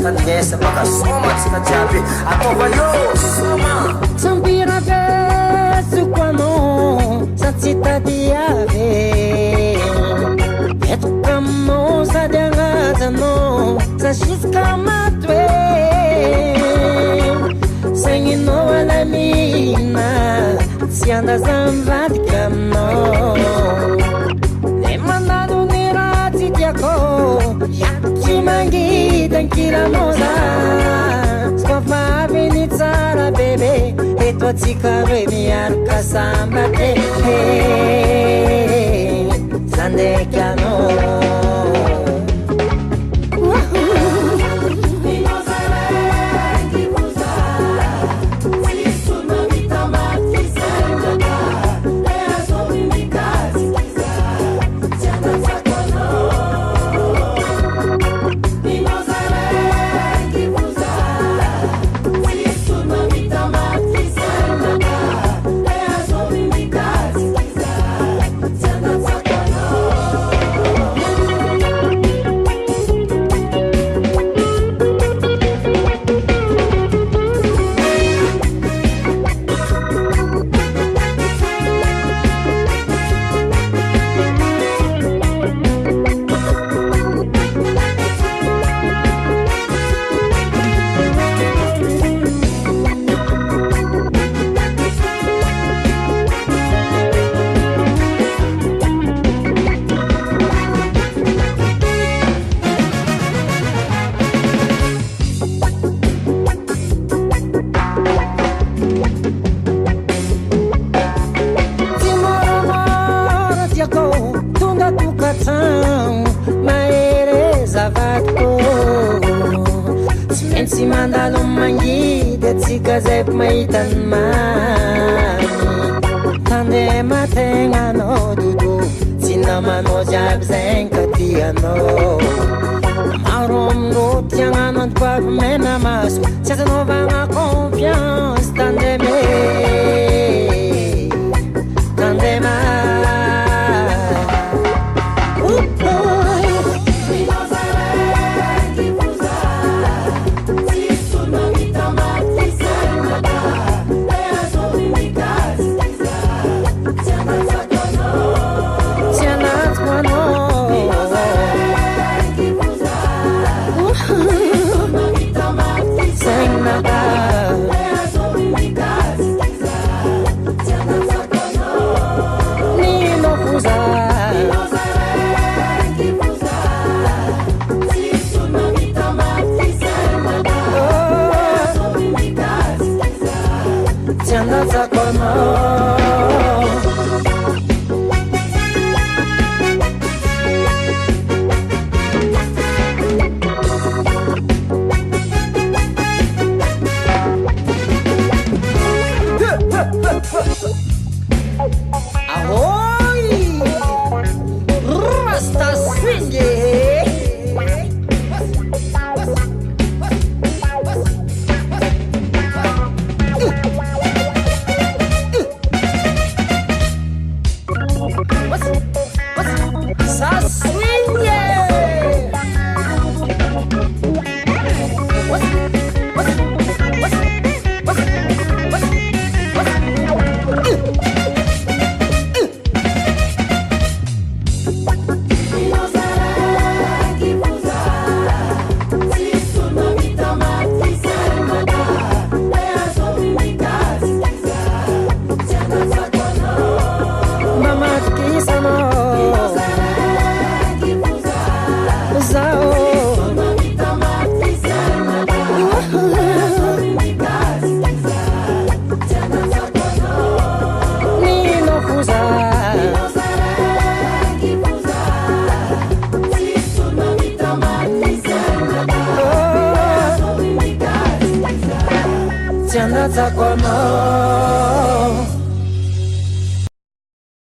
Nesa baka soma tsika jiaby ataova io soma sampirabe sukoanao sa tsy tadiave etoka aminao sady agnajanao sa jusqu'à matoe sagninao alamina tsy andaza mivadika aminao le mandalo ny raha tsy tiako tsy mangidankilanao za sofa avy ny tsara bebe eto atsika roe miaraka sambate zandeky anao tsy mandalo mangidy atsika zay mahitany mamy tandeha mategnanao dodo tsy namanao jiaby zay nkatianao maro aminao tiagnano antoavy mena maso tsy azanaovagna confiance tandeme tandema Jangan tak kono